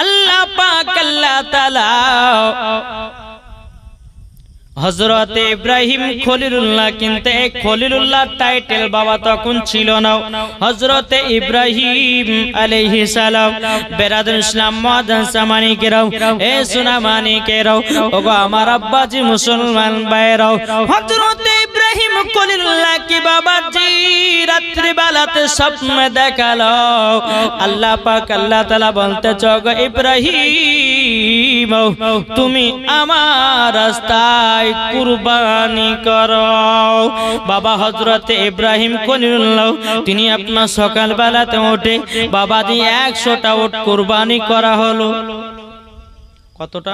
আল্লাহ পাক আল্লাহ তাআলা হযরত ইব্রাহিম খলিলুল্লাহ, কিন্তু এই খলিলুল্লাহ টাইটেল বাবা তখন ছিল না। হযরত ইব্রাহিম আলাইহিস সালাম বেরাদুল ইসলাম মুআজ্জাজ সামানিকেরাও, এ সুনামানিকেরাও, ওগো আমার আব্বাজি মুসলমান ভাইরাও, হযরত ইব্রাহিম খলিলুল্লাহ কি বাবাজি রাত্রি বেলাতে স্বপ্নে দেখালো। আল্লাহ পাক আল্লাহ তাআলা বলতে চগো ইব্রাহিম তুমি আমার রাস্তায় কুরবানি করো। বাবা হযরত ইব্রাহিম খলিলুল্লাহ তিনি আপনার সকাল বেলাতে উঠে বাবাজি 100টা উট কুরবানি করা হলো। কতটা?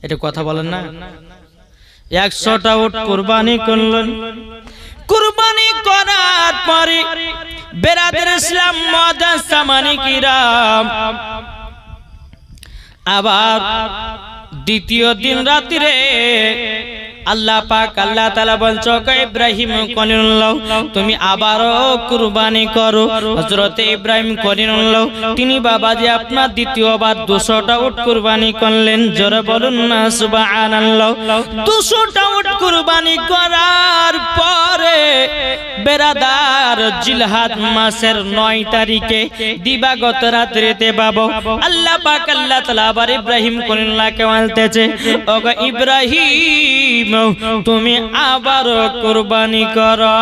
এটা কথা বলেন না। 100টা উট কুরবানি করলেন। কুরবানি করার পরে বেরাদের ইসলাম মুআজ্জাজ সামানিকিরাম আবার দ্বিতীয় দিন রাত্রে আল্লাহ পাক আল্লাহ তাআলা বলছো ইব্রাহিম খলিলুল্লাহ তুমি আবারো কুরবানি করো। হযরত ইব্রাহিম খলিলুল্লাহ তিনি বাবাজি আপনার দ্বিতীয়বার 200টা উট কুরবানি করলেন। জোরে বলুন না সুবহানাল্লাহ। 200টা উট কুরবানি করার পরে বেরাদার জিলহাদ মাসের 9 তারিখে দিবাগত রাত্রিতে বাবা আল্লাহ পাক আল্লাহ তাআলা আবার ইব্রাহিম খলিলুল্লাহকে বলতেছে ওগো ইব্রাহিম তুমি আবার কুরবানি করো।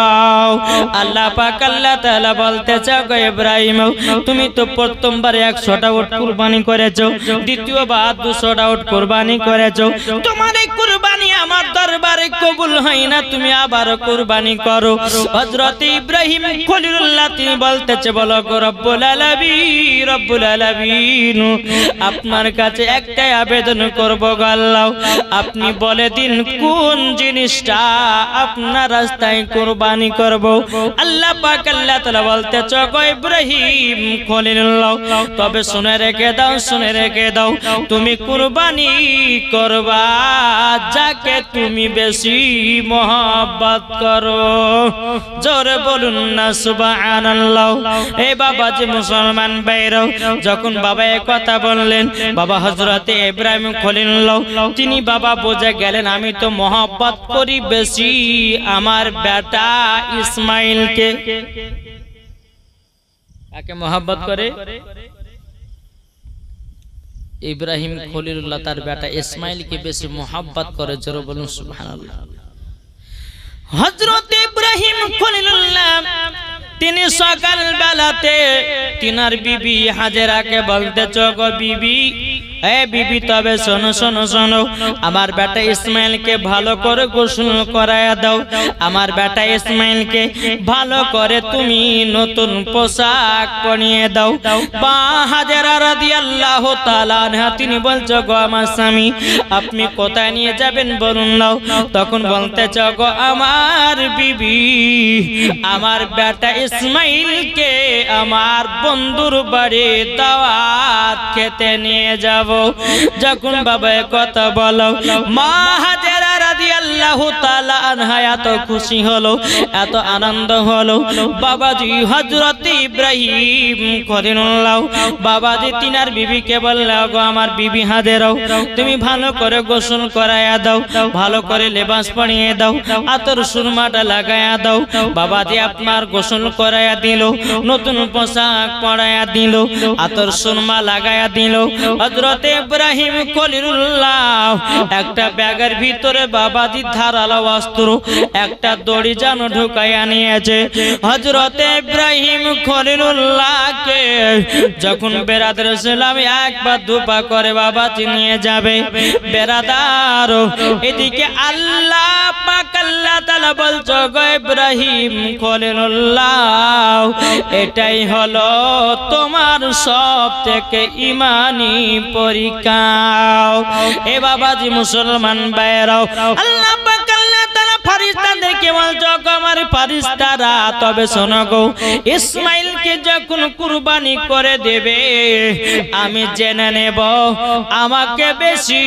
আল্লাহ পাক আল্লাহ তাআলা বলতেছে ওগো ইব্রাহিম তুমি তো প্রথমবার 100টা উট কুরবানি করেছো, দ্বিতীয়বার 200টা উট কুরবানি করেছো, তোমার এই কুরবানি আমার দরবারে কবুল হয় না, তুমি আবার কুরবানি করো। হযরত ইব্রাহিম খলিলুল্লাহ তিনি বলতেছে বলো গো রব্বুল আলামিন, রব্বুল আলামিন আপনার কাছে একটাই আবেদন করব গো আল্লাহ, আপনি বলে দিন কোন জিনিসটা আপনার রাস্তায় কুরবানি করব। আল্লাহ পাক আল্লাহ তাআলা বলতেছে গো ইব্রাহিম খলিলুল্লাহ তবে শুনে রেখে দাও, শুনে রেখে দাও, তুমি কুরবানি করবা যাকে তুমি বেশি মহব্বত করো। জোরে বলুন না সুবহানাল্লাহ। এই বাবাজি মুসলমান ভাইরাও যখন বাবা এই কথা বললেন বাবা হযরত ইব্রাহিম খলিলুল্লাহ তিনি বাবা বুঝে গেলেন আমি তো মহব্বত করি বেশি আমার বেটা ইসমাইলকে। কাকে মহব্বত করে? ইব্রাহিম খলিলুল্লাহ তার বেটা ইসমাইলকে বেশি মহব্বত করে। জোরে বলুন সুবহানাল্লাহ। হযরত ইব্রাহিম খলিলুল্লাহ তিনি সকাল বেলাতে তিনার বিবি হাজেরাকে বলতেছো গো বিবি, এ বিবি তবে শোনো শোনো শোনো, আমার বেটা ইসমাইলকে ভালো করে গোসল করায়া দাও, আমার বেটা ইসমাইলকে ভালো করে তুমি নতুন পোশাক পরিয়ে দাও। বা হাজেরা রাদিয়াল্লাহু তাআলা আনহা তিনি বলছো গো আমার স্বামী আপনি কোথায় নিয়ে যাবেন বলুন নাও। তখন বলতেছো গো আমার বিবি আমার বেটা ইসমাইলকে আমার বন্ধুর বাড়ি দাওয়াত খেতে নিয়ে যাব। যখন বাবা কথা বলো মা হাজেরা রাদিয়াল্লাহু তাআলা আনহা এত খুশি হলো, এত আনন্দ হলো। বাবাজি হযরত ইব্রাহিম খলিলুল্লাহ বাবাজি তিনার বিবিকে বলল গো আমার বিবি হাজেরাও তুমি ভালো করে গোসল করায়া দাও, ভালো করে লেবাস পরিয়ে দাও, আতর সুরমাটা লাগায়া দাও। বাবাজি আপনার গোসল করায়া দিল, নতুন পোশাক পরায়া দিল, আতর সুরমা লাগায়া দিল। হযরত ইব্রাহিম খলিলুল্লাহ একটা ব্যাগের ভিতরে বাবাজি ধারালো অস্ত্র একটা দড়ি যেন ঢুকাইয়া নিয়েছে। হযরত ইব্রাহিম খলিলুল্লাহকে যখন বেরাদার ইসলাম একবার দুপা করে বাবাজি নিয়ে যাবে বেরাদার এদিকে আল্লাহ পাক আল্লাহ তাআলা বলছো গো ইব্রাহিম খলিলুল্লাহ এটাই হলো তোমার সবথেকে ঈমানি পরীক্ষা। এ বাবাজি মুসলমান ভাইরাও আল্লাহ পাক আল্লাহ তাআলা ফেরেশতাদেরকে বলছো আমার ফেরেশতারা তবে শোনো গো ইসমাইলকে যখন কুরবানি করে দেবে আমি জেনে নেব আমাকে বেশি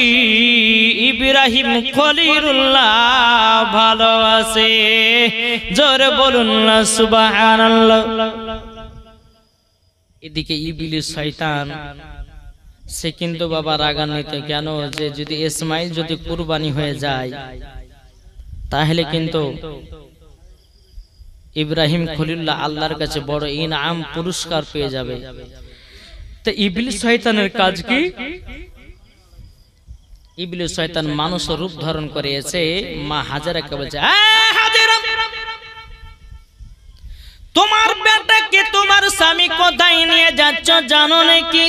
ইব্রাহিম খলিলুল্লাহ ভালোবাসে। জোরে বলুন না সুবহানাল্লাহ। এদিকে ইবলিস শয়তান সে কিন্তু বাবা রাগান্বিত কেন যে যদি ইসমাইল যদি কুরবানি হয়ে যায় তাহলে কিন্তু ইব্রাহিম খলিলুল্লাহ আল্লাহর কাছে বড় ইনাম পুরস্কার পেয়ে যাবে। তো ইবলিস শয়তানের কাজ কি? ইবলিস শয়তান মানুষ রূপ ধারণ করে এসে মা হাজেরাকে বলছে, হাজেরা, তোমার বেটাকে তোমার স্বামী কোথায় নিয়ে যাচ্ছ জানো নাকি?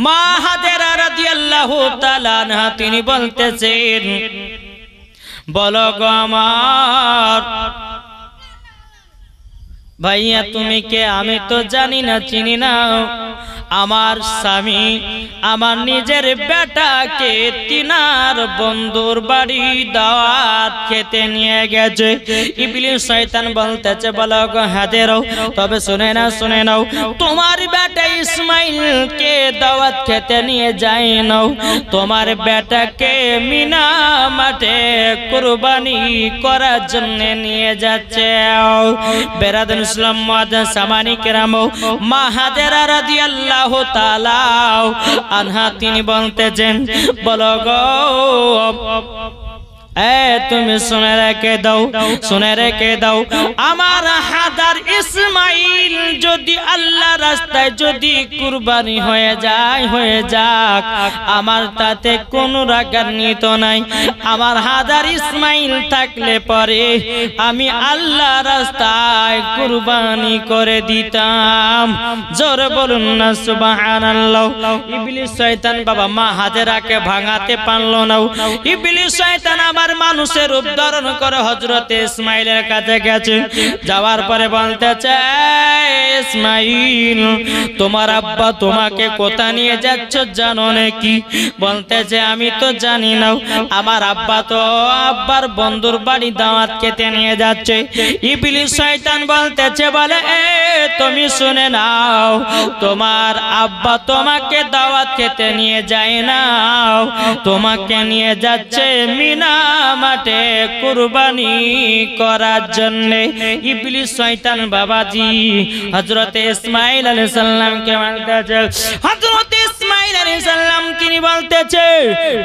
মা হাজেরা রাদিয়াল্লাহু তাআলা আনহা তিনি বলতেছেন, বলো গো আমার ভাইয়া তুমি কে? আমি তো জানি না, চিনি না। আমার স্বামী আমার নিজের বেটাকে তিনার বন্ধুর বাড়ি দাওয়াত খেতে নিয়ে গেছে। ইবলিস শয়তান বলতেছে, বলো গো হাজেরা, তবে শুনে নাও, তোমার বেটা ইসমাইলকে দাওয়াত খেতে নিয়ে যায় নাও, তোমার বেটাকে মিনা মাঠে কুরবানি করার জন্য নিয়ে যাচ্ছে। বেরাদান ইসলাম মুআজ্জাজ সামানি কেরাম, মা হাজেরা রাদিয়াল্লাহু তাআলা আনহা তিনি বলতেছেন, বলো গো তুমি শুনে রেখে দাও, আমার হাজার ইসমাইল যদি আল্লাহ রাস্তায় যদি কুরবানি হয়ে যাক, আমার তাতে কোনো রাগান্বিত নাই। আমার হাজার ইসমাইল থাকলে পরে আমি আল্লাহ রাস্তায় কুরবানি করে দিতাম। জোরে বলুন না সুবহানাল্লাহ। ইবলিস শয়তান বাবা মা হাজেরাকে ভাঙাতে পারল না। ইবলিস শয়তান আবার মানুষের রূপ ধারণ করে হযরতে ইসমাইলের কাছে গেছে। যাওয়ার পরে বলতেছে, ইসমাইল তোমার আব্বা তোমাকে কোথায় নিয়ে যাচ্ছে জানো নাকি? বলতেছে, আমি তো জানি না, আমার আব্বা তো আব্বার বন্ধুর বাড়ি দাওয়াত খেতে নিয়ে যাচ্ছে। ইবলিস শয়তান বলতেছে, বলে তুমি শুনে নাও, তোমার আব্বা তোমাকে দাওয়াত খেতে নিয়ে যায় না, তোমাকে নিয়ে যাচ্ছে মিনা মাঠে কুরবানি করার জন্য। ইবলিস শয়তান বাবাজি হযরতে ইসমাইল আলাইহিস সালামকে বলতেছে, হযরতে ইসমাইল আলাইহিস সালাম তিনি বলতেছে,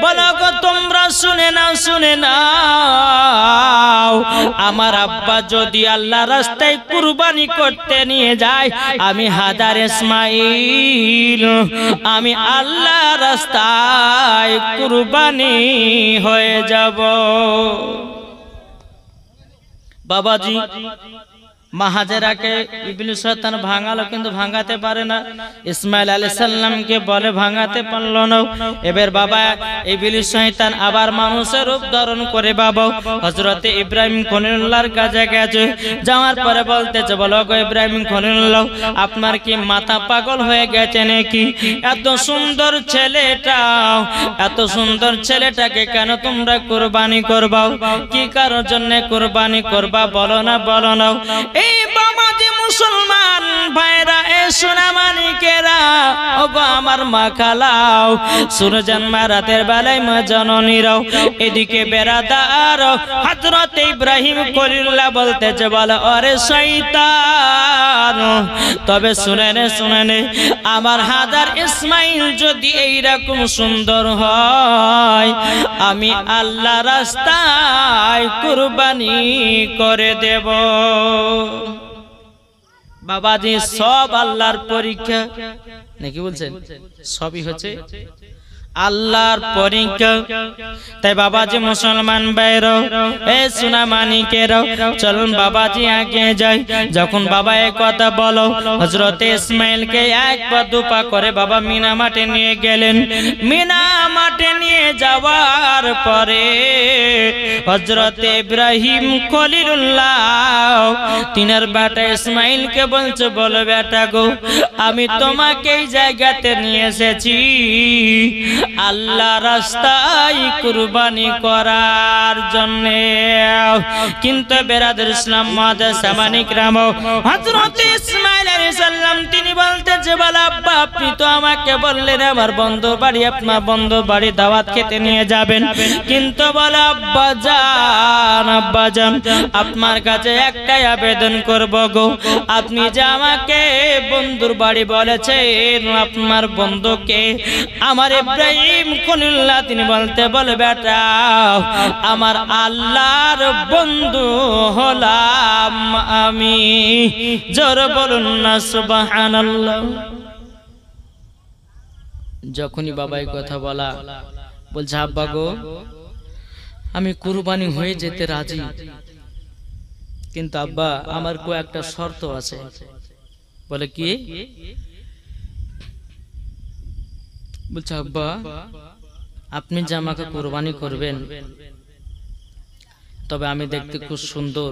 বলো গো তোমরা শুনে নাও, আমার আব্বা যদি আল্লাহ রাস্তায় কুরবানি করতে নিয়ে যায়, আমি হাজার ইসমাইল আমি আল্লাহ রাস্তায় কুরবানি হয়ে যাব। বাবাজি মা হাজেরাকে ইবলিস শয়তান ভাঙালো, কিন্তু ভাঙাতে পারে না। ইসমাইল আলাইহিস সালামকে বলে ভাঙাতে পারলো না। এবার বাবা ইবলিস শয়তান আবার মানুষের রূপ ধারণ করে বাবা হযরতে ইব্রাহিম খলিলুল্লাহর কাছে গেছে। যাওয়ার পরে বলতেছে, বলো গো ইব্রাহিম খলিলুল্লাহ, আপনার কি মাথা পাগল হয়ে গেছে নাকি? এত সুন্দর ছেলেটাকে কেন তোমরা কুরবানি করবা? কি কারোর জন্য কুরবানি করবা? বলো না। এই বাবাজি মুসলমান ভাইরা, এ সোনা মানিকেরা, ওগো আমার মা খালাও, সুরজান মা রাতের বেলায় মা জননীরাও, এদিকে বেরাদার হযরত ইব্রাহিম খলিলুল্লাহ বলতেছে, বলে ওরে শয়তান, তবে শুনে নে, আমার হাজার ইসমাইল যদি এইরকম সুন্দর হয়, আমি আল্লাহ রাস্তায় কুরবানি করে দেব। বাবাজি সব আল্লাহর পরীক্ষা নাকি বলছেন? সবই হচ্ছে আল্লাহর পরীক্ষা। তাই বাবাজি মুসলমান ভাইরা, এ সোনা মানিকেরা, চলুন বাবাজি আগে যাই। যখন বাবা এই কথা বলো, হযরতে ইসমাইলকে এক পা দুপা করে বাবা মিনা মাঠে নিয়ে গেলেন। মিনা মাঠে নিয়ে যাওয়ার পরে হযরতে ইব্রাহিম খলিলুল্লাহ তিনার বেটা ইসমাইলকে বলছে, বলো বেটা গো, আমি তোমাকে এই জায়গাতে নিয়ে এসেছি, আল্লাহ রাস্তায় কুরবানি করার জন্য। কিন্তু বেরাদর ইসলাম মাদার সামানিক রাম হযরত ইসমাঈল আলাইহিস সালাম তিনি বলতেছে বলে আব্বা আপনি তো আমাকে বললেন আমার বন্ধু বাড়ি আপনার বন্ধু বাড়ি দাওয়াত খেতে নিয়ে যাবেন, কিন্তু বলে আব্বা জান আপনার কাছে একটাই আবেদন করব গো, আপনি যে আমাকে বন্ধুর বাড়ি বলেছেন আপনার বন্ধুকে আমার ইব্রাহিম খলিলুল্লাহ তিনি বলে বেটা আমার আল্লাহর বন্ধু হলাম আমি। জোরে বলুন না সুবহানাল্লাহ। যখনই বাবা এই কথা বলা বলছে আব্বা গো আমি কুরবানি হয়ে যেতে রাজি, কিন্তু আব্বা আমার কয়েকটা শর্ত আছে। বলে কি? বলছে আব্বা আপনি যে আমাকে কুরবানি করবেন তবে আমি দেখতে খুব সুন্দর,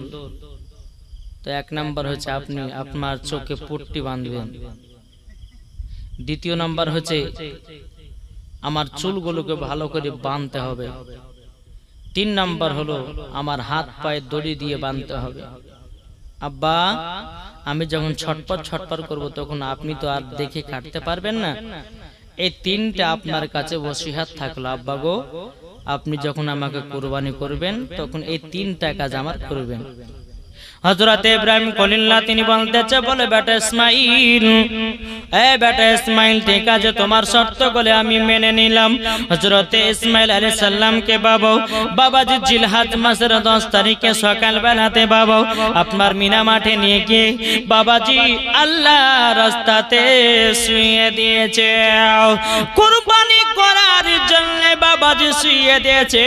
তো এক নাম্বার হচ্ছে আপনি আপনার চোখে পট্টি বাঁধবেন, দ্বিতীয় নাম্বার হচ্ছে আমার চুলগুলোকে ভালো করে বাঁধতে হবে, তিন নাম্বার হলো আমার হাত পায়ে দড়ি দিয়ে বাঁধতে হবে। আব্বা আমি যখন ছটপট করব তখন আপনি তো আর দেখে কাটতে পারবেন না, এই তিনটা আপনার কাছে ওসিয়ত থাকলো আব্বা গো, আপনি যখন আমাকে কুরবানি করবেন তখন এই তিনটা কাজ আমার করবেন। হযরত ইব্রাহিম খলিলুল্লাহ তিনি বলতেছে বলে বেটা ইসমাঈল বেটা ইসমাঈল ঠিক আছে তোমার শর্ত বলে আমি মেনে নিলাম। হযরত ইসমাঈল আলাইহিস সালামকে বাবাজি জিলহজ মাসের 10 তারিখে সকাল বেলাতে বাবা আপনার মিনা মাঠে নিয়ে গিয়ে বাবাজি আল্লাহ রাস্তাতে শুইয়ে দিয়েছে, কুরবানি করার জন্য বাবাজি শুইয়ে দিয়েছে।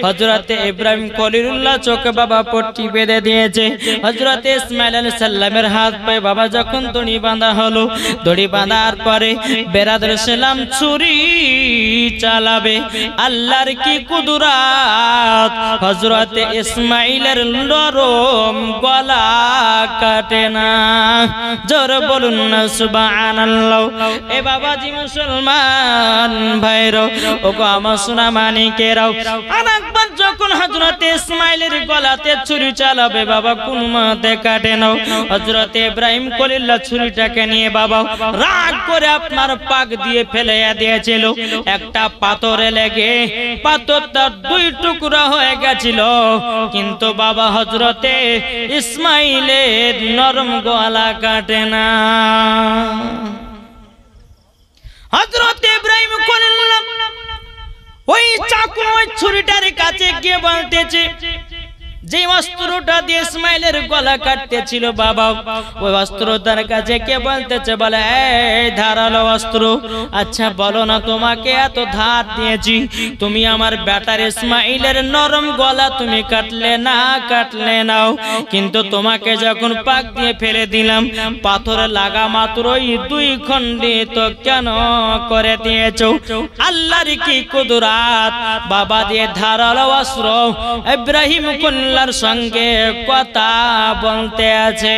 হযরত ইব্রাহিম খলিলুল্লাহ চোখে বাবা পট্টি বেঁধে দিয়েছে। হযরত ইসমাঈল আলাইহিস সালামের হাত পায়ে বাবা যখন দড়ি বাঁধা হলো, দড়ি বাঁধার পরে বেরাদর সালাম ছুরি চালাবে, আল্লাহর কি কুদরত, হযরত ইসমাঈলের নরম গলা কাটে না। জোরে বলুন না সুবহানাল্লাহ। এ বাবাজি মুসলমান ভাইরা ও গো আমার সোনা মানিকেরাও, আরেকবার যখন হযরত ইসমাঈলের গলাতে ছুরি চালাবে বাবা কোন মতে কাটে না। হযরত ইব্রাহিম খলিলুল্লাহ ছুরিটাকে নিয়ে বাবা রাগ করে আপনার পাক দিয়ে ফেলে দিয়েছিল, একটা পাথরে লেগে পাথরটা 2 টুকরা হয়ে গেছিল, কিন্তু বাবা হযরতে ইসমাঈলের নরম গলা কাটে না। হযরত ইব্রাহিম খলিলুল্লাহ ওই চাকু ওই ছুরিটার কাছে গিয়ে বলতেছে যে অস্ত্রটা দিয়ে ইসমাঈলের গলা কাটতেছিল বাবা ওই অস্ত্রটার কাছে কে বলতেছে বলে এই ধারালো অস্ত্র, আচ্ছা বলো না তোমাকে এত ধার দিয়েছি, তুমি আমার বেটার ইসমাঈলের নরম গলা তুমি কাটলে নাও, কিন্তু তোমাকে যখন পাক দিয়ে ফেলে দিলাম পাথরে লাগা মাত্রই 2 খণ্ডিত কেন করে দিয়েছো? আল্লাহর কি কুদরত, বাবা দিয়ে ধারালো অস্ত্র ইব্রাহিম আল্লাহর সঙ্গে কথা বলতে আছে।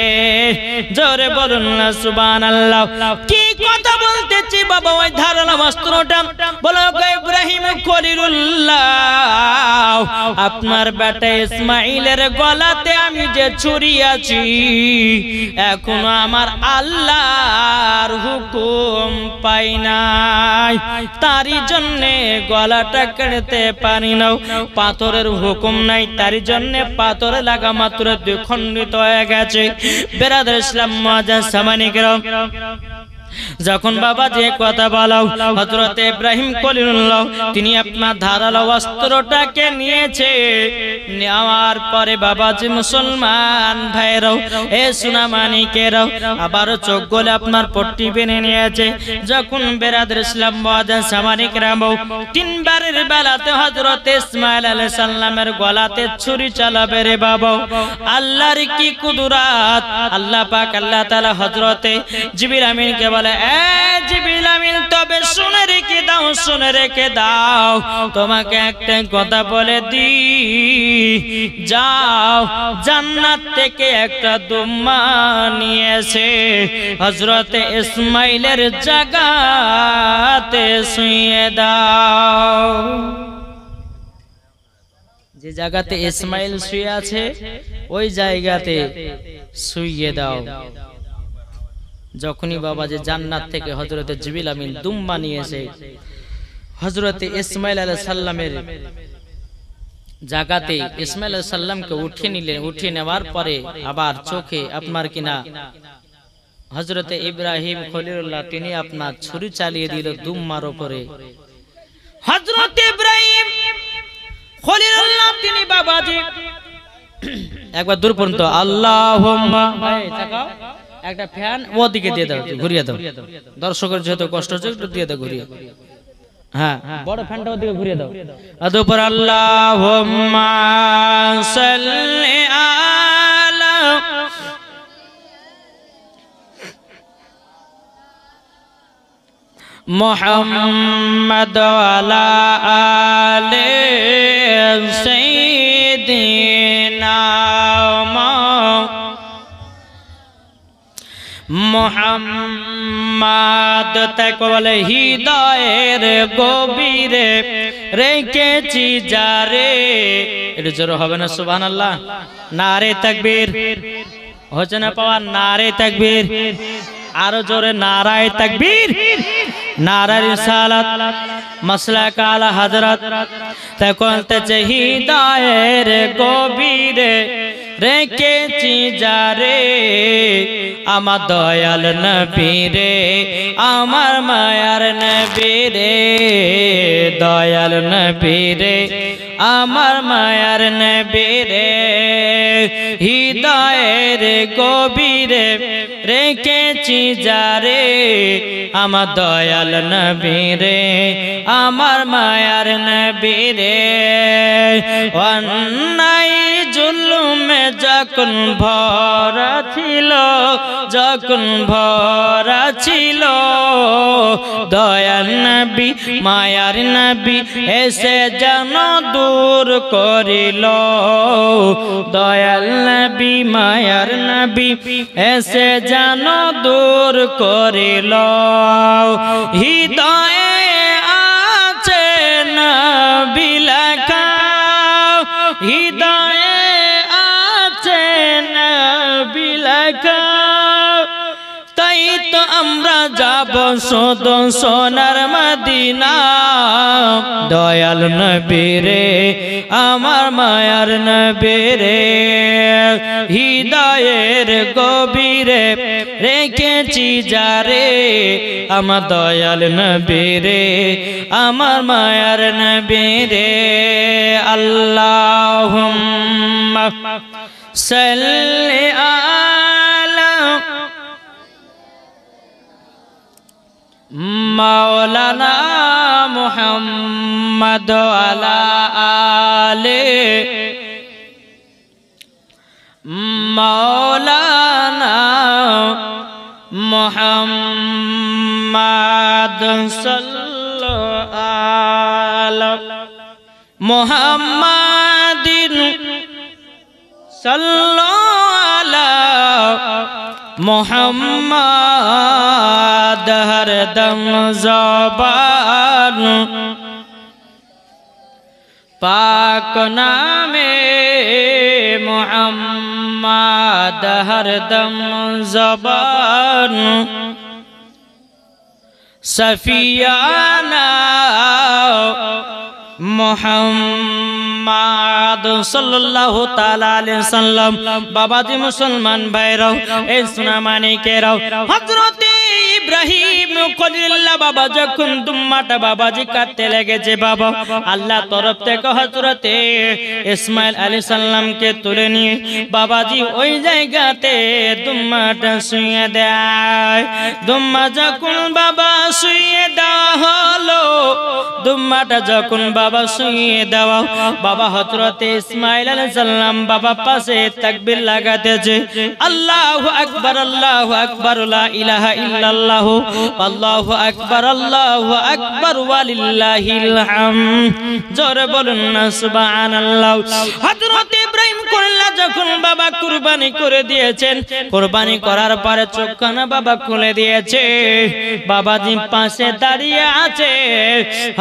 জোরে বলুন না সুবহানাল্লাহ। কি কথা বলতেছি বাবা ওই ধারালো অস্ত্রটা বলো ইব্রাহিম খলিলুল্লাহ আপনার বেটা ইসমাঈলের গলাতে আমি যে ছুরি আছি এখনো আমার আল্লাহর হুকুম পাই নাই, তারই জন্য গলাটা কেটে পারি না, পাথরের হুকুম নাই তারই জন্য পাথরে লাগা মাত্র 2 খণ্ডিত হয়ে গেছে। বেরাদর ইসলাম মুআজ্জাজ সামানিকেরাম যখন বাবা যে কথা বলাও হযরত ইব্রাহিম খলিলুল্লাহ তিনি আপনার ধারালো অস্ত্রটাকে নিয়েছে, নেওয়ার পরে বাবাজি মুসলমান ভাইরাও এ সোনা মানিকেরাও আবার চোখ গলে আপনার পট্টি বেঁধে নিয়েছে। যখন বেরাদর ইসলাম মুআজ্জাজ সামানিকেরাম 3 বারের বেলাতে হযরত ইসমাঈল আলাইহিস সালামের গলাতে ছুরি চালাবে রে বাবা, আল্লাহর কি কুদরত। আল্লাহ পাক আল্লাহ তাআলা হযরতে জিবরিল আমিনকে বলে জিবরিল আমিন তবে শুনে রেখে দাও তোমাকে একটা কথা বলে দি, যাও জান্নাত থেকে একটা দুম্মা নিয়ে এসে হযরত ইসমাঈলের জায়গাতে জায়গাতে শুইয়ে দাও। যে জায়গাতে ইসমাইল শুয়ে আছে ওই জায়গাতে শুইয়ে দাও। যখনই বাবাজি জান্নাত থেকে হযরতে জিবরিল আমিন দুম্বা নিয়ে এসে হযরতে ইসমাইল আলাইহিস সালামের জায়গাতে ইসমাইল আলাইহিস সালামকে উঠিয়ে নিলেন। উঠিয়ে নেওয়ার পরে আবার চোখে আপনার কিনা হযরতে ইব্রাহিম খলিলুল্লাহ তিনি আপনার ছুরি চালিয়ে দিল দুম্মার উপরে। হযরতে ইব্রাহিম খলিলুল্লাহ তিনি বাবাজি একবার দূর পর্যন্ত আল্লাহুম্মা, ভাই তাকাও, একটা ফ্যান ওদিকে দিয়ে দাও, ঘুরিয়ে দাও, দর্শকের যেহেতু কষ্ট হচ্ছে একটু দিয়ে দাও ঘুরিয়ে। হ্যাঁ, বড় ফ্যানটা ওদিকে ঘুরিয়ে দাও। অতঃপর আল্লাহুম্মা সাল্লি আলা মুহাম্মাদ ওয়ালা আলি সাইয়্যিদিনা মুহাম্মাদ। তাই বলে হৃদয়ের গভীরে রেখেছি যারে। এটা জোর হবে না সুবহানাল্লাহ? নারে তাকবীর হচ্ছে না পাওয়া? নারে তাকবীর, আরো জোরে নারায়ে তাকবীর, নারায়ে রিসালাত, মাসলাক আলা হযরত। তাই বলতে হৃদয়ের গভীরে রেখেছি যারে আমার দয়াল নবী রে, আমার মায়ার নবী রে, দয়াল নবী রে, আমার মায়ার নবী রে। হৃদয়ের গভীরে রেখেছি যারে আমার দয়াল নবী রে, আমার মায়ার নবী রে। অন্যায় জুলুমে যখন ভরা ছিল, যখন ভরা ছিল, দয়াল নবী মায়ার নবী এসে যেন দূর করিল। দয়াল নবী মায়ার নবী এসে যেন দূর করিল। হৃদয়ে আছে নবী লেখা, হৃদয়ে আছে নবী লেখা। তাই তো আমরা যাব শুধু সোনার মদিনা। দয়াল নবী রে, আমার মায়ার নবী রে। হৃদয়ের গভীরে রেখেছি যারে আমার দয়াল নবী রে, আমার মায়ার নবী রে। আল্লাহুম্মা সাল্লি আলা মাওলানা মুহাম্মদ ওয়ালা আলি মাওলানা মুহাম্মদ সাল্লাল্লাহু আলা মুহাম্মাদিন সাল্লাল্লাহু আলা মুহাম্মদ। হরদম জবান পাক নামে মুহাম্মদ, হরদম জবান সফিয়ানা মুহাম্মদ সাল্লাল্লাহু তাআলা আলাইহি সাল্লাম। বাবাজি মুসলমান ভাইরাও, এই সোনা মানিকেরাও, হযরত ইব্রাহিম খলিলুল্লাহ বাবা যখন দুম্মাটা বাবাজি কাটতে লেগেছে, বাবা আল্লাহ তরফ থেকে হযরতে ইসমাইল আলাইহিস সালামকে তুলে নিয়ে বাবাজি ওই জায়গাতে দুম্মাটা শুইয়ে দেয়। দুম্মা যখন বাবা শুইয়ে দেওয়া হলো, দুম্মাটা যখন বাবা শুইয়ে দেওয়া, বাবা হযরতে ইসমাঈল আলাইহিস সালাম বাবা পাশে তাকবীর লাগাতেছে, আল্লাহু আকবার আল্লাহু আকবার লা ইলাহা ইল্লাল্লাহ আল্লাহু আকবার ওয়ালিল্লাহিল হামদ। জোরে বলুন না সুবহানাল্লাহ। হযরত ইব্রাহিম খলিলুল্লাহ যখন বাবা কুরবানি করে দিয়েছেন, কুরবানি করার পরে চোখখানা বাবা খুলে দিয়েছে, বাবাজি পাশে দাঁড়িয়ে আছে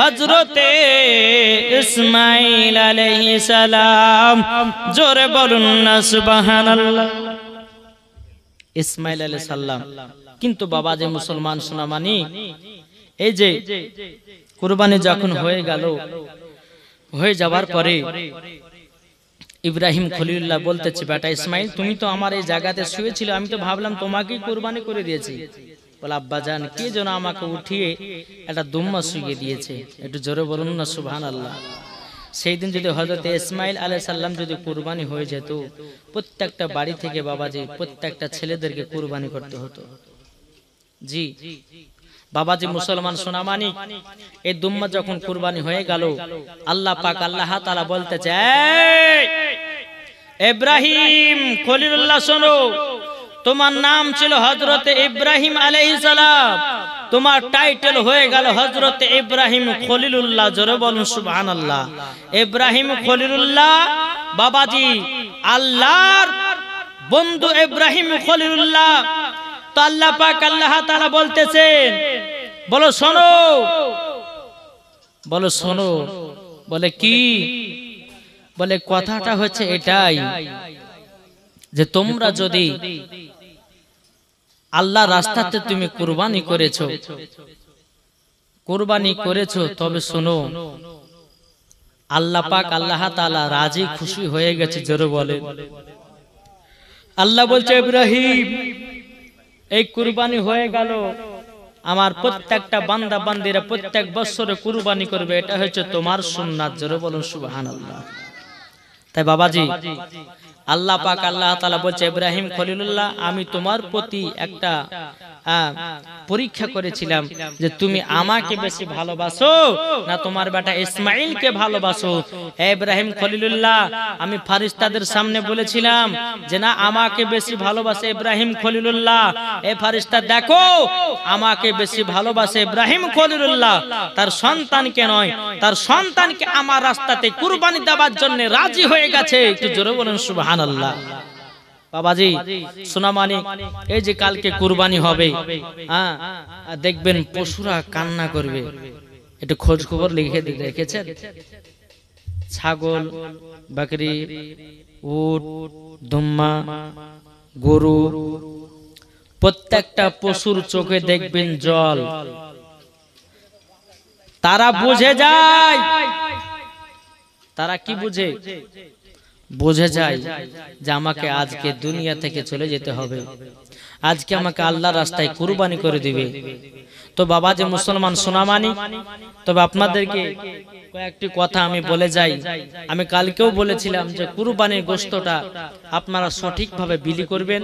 হযরতে ইসমাঈল আলাইহিস সালাম। জোরে বলুন না সুবহানাল্লাহ। ইসমাঈল আলাইহিস সালাম কিন্তু বাবা যে মুসলমান সোনামানি, এই যে কুরবানি যখন হয়ে গেল, হয়ে যাওয়ার পরে ইব্রাহিম খলিলুল্লাহ বলতেছে, বেটা ইসমাঈল তুমি তো আমার এই জায়গাতে শুয়েছিলে, আমি তো ভাবলাম তোমাকেই কুরবানি করে দিয়েছি। বলে আব্বাজান কে যেন আমাকে উঠিয়ে একটা দুম্বা শুইয়ে দিয়েছে, একটু জোরে বলুন না সুবহানাল্লাহ। সেই দিন যদি হযরত ইসমাঈল আলাইহিস সালাম যদি কুরবানি হয়ে যেত, প্রত্যেকটা বাড়ি থেকে বাবাজি প্রত্যেকটা ছেলেদেরকে কুরবানি করতে হতো। জি বাবাজি মুসলমান সোনামানি, এই দুম্বা যখন কুরবানি হয়ে গেল, আল্লাহ পাক আল্লাহ তাআলা বলতেছে, ইব্রাহিম খলিলুল্লাহ শোনো, তোমার নাম ছিল হযরতে ইব্রাহিম আলাইহিস সালাম, তোমার টাইটেল হয়ে গেল হযরতে ইব্রাহিম খলিলুল্লাহ। জোরে বলুন সুবহানাল্লাহ। ইব্রাহিম খলিলুল্লাহ বাবাজি আল্লাহর বন্ধু ইব্রাহিম খলিলুল্লাহ। তো আল্লাহ পাক আল্লাহ তাআলা বলতেছেন, বলো শোনো, বলো শোনো। বলে কি? বলে কথাটা হচ্ছে এটাই যে তোমরা যদি আল্লাহ রাস্তাতে তুমি কুরবানি করেছো, তবে শোনো আল্লাহ পাক আল্লাহ তাআলা রাজি খুশি হয়ে গেছে। জোরে বলে আল্লাহ বলছে, ইব্রাহিম এই কুরবানি হয়ে গেল, আমার প্রত্যেকটা বান্দা বান্দিরা প্রত্যেক বছরে কুরবানি করবে, এটা হচ্ছে তোমার সুন্নাত। জোরে বলুন সুবহানাল্লাহ। তাই বাবাজি আল্লাহ পাক আল্লাহ তাআলা বলছে, ইব্রাহিম খলিলুল্লাহ আমি তোমার প্রতি একটা পরীক্ষা করেছিলাম যে তুমি আমাকে বেশি ভালোবাসো না তোমার বেটা ইসমাঈলকে ভালোবাসো। হে ইব্রাহিম খলিলুল্লাহ আমি ফেরেশতাদের সামনে বলেছিলাম যে না আমাকে বেশি ভালোবাসে ইব্রাহিম খলিলুল্লাহ। এ ফেরেশতা দেখো আমাকে বেশি ভালোবাসে ইব্রাহিম খলিলুল্লাহ, তার সন্তানকে নয়, তার সন্তানকে আমার রাস্তাতে কুরবানি দেওয়ার জন্য রাজি হয়ে গেছে। একটু জোরে বলুন সুবহানাল্লাহ। বাবাজি সোনামানি, এই যে কালকে কুরবানি হবে, দেখবেন পশুরা কান্না করবে। একটু খোঁজ খবর লিখে রেখেছেন? ছাগল, বকরি, উট, দুম্বা, গরু, প্রত্যেকটা পশুর চোখে দেখবেন জল। তারা বুঝে যায়, তারা কি বুঝে? বুঝে যায় যে আমাকে আজকে দুনিয়া থেকে চলে যেতে হবে, আজকে আমাকে আল্লাহর রাস্তায় কুরবানি করে দিবে। তো বাবা যে মুসলমান সোনামানি, তবে আপনাদেরকে কয়েকটি কথা আমি বলে যাই। আমি কালকেও বলেছিলাম যে কুরবানির গোশতটা আপনারা সঠিকভাবে বিলি করবেন,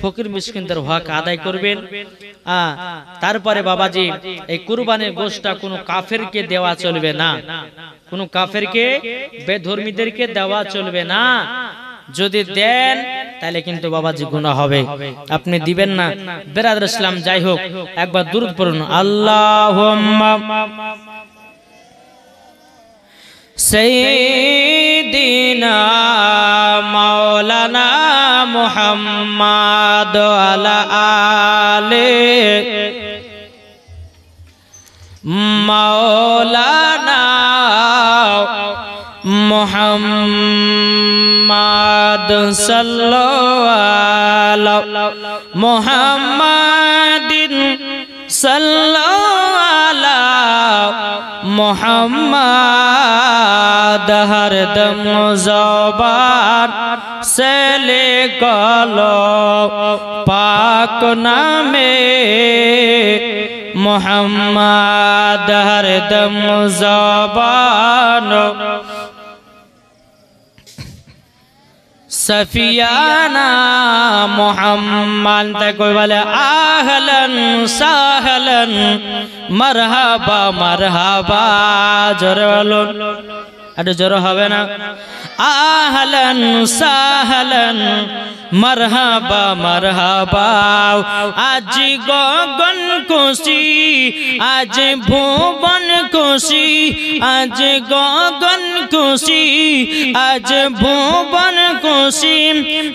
ফকির মিসকিনদের হক আদায় করবেন। তারপরে বাবাজি এই কুরবানির গোশতটা কোনো কাফেরকে দেওয়া চলবে না, কোনো কাফেরকে বেধর্মীদেরকে দেওয়া চলবে না। যদি দেন তাহলে কিন্তু বাবাজি গুনাহ হবে, আপনি দিবেন না। বেরাদর ইসলাম যাই হোক, একবার দুরূদ পড়ুন, আল্লাহুম্মা সাইয়্যিদিনা মাওলানা মুহাম্মাদ আলা আলে মাওলানা মুহাম্মাদ সাল্লাল্লাহু আলা মুহাম্মাদিন সাল্লাল্লাহু আলা মুহাম্মাদ হরদম জবান से लिखलो पाक नामे मुहम्मद हरदम जबान सफियाना मोहम्मद कोई बोले आहलन सहलन मरहबा मरहबा जोरे बोलो अरे जोरो हवे ना आहलन सहलन मरहबा मरहबा आज गगन खुशी आज भुवन खुशी आज गगन खुशी आज भुवन खुशी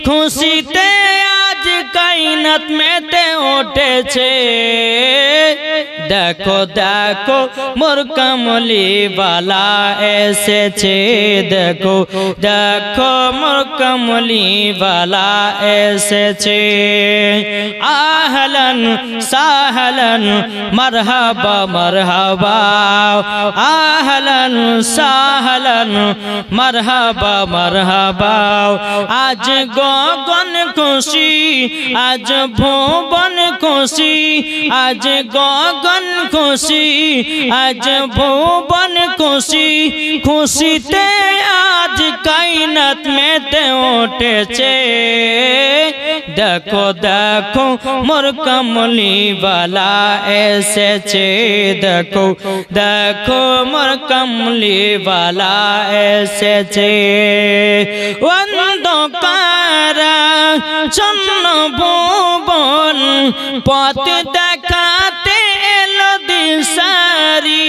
खुशीते आज कायनात मेते उठेছে देखो देखो मोर कमली वाला एसेছে देखो देखो मोर कमली वाला एसेছে आहलन सहलन मरहबा मरहबा आहलन सहलन मरहबा मरहबा आज गगन खुशी आज भुवन खुशी आज गगन खुशी आज भुवन खुशी खुशीते आज कायनात मेते उठेছে देखो देखो मोर कमली वाला एसेছে देखो देखो मोर कमली वाला एसेছে अंधकारा चन्न भुवन पथ देखाते एलो दिशारी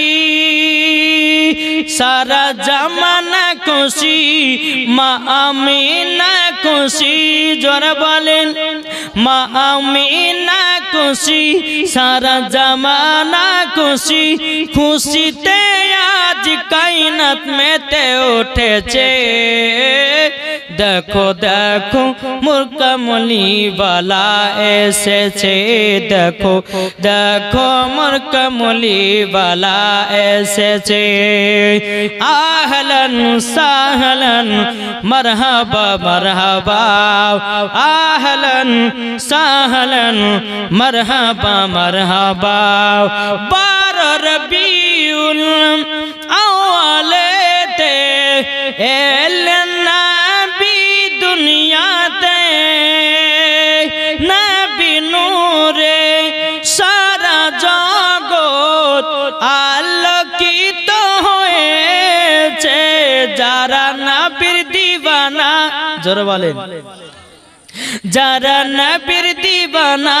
सारा जमाना खुशी मा आमीना खुशी जोर बोलें मा आमीना खुशी सारा जमाना खुशी खुशीते आज कायनात मेते उठेছে देखो देखो मोर कमली वाला एसेছে देखो देखो मोर कमली वाला एसेছে आहलन सहलन मरहबा मरहबा आहलन सहलन मरहबा मरहबा बारो रबीउल अव्वलेते एलना दुनियाते नबी नूरे सारा जगत आलोकित হয়েছে যারা নবীর দিওয়ানা জোরে বলেন যারা নবীর দিওয়ানা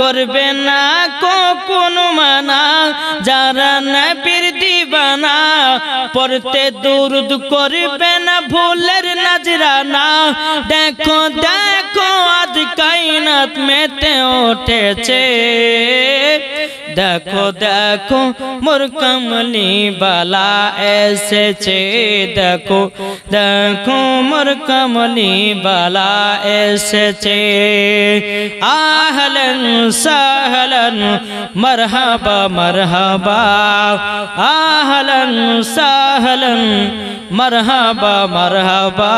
করবে না কখনো মানা যারা নবীর দিওয়ানা পড়তে দুরুদ করবে না ভুলের নজরানা দেখো দেখো আজ কায়নাত মেতে উঠেছে देखो देखो मोर कमली वाला एसेছে देखो देखो मोर कमली वाला एसेছে आहलन सहलन मरहबा मरहबा आहलन सहलन मरहबा मरहबा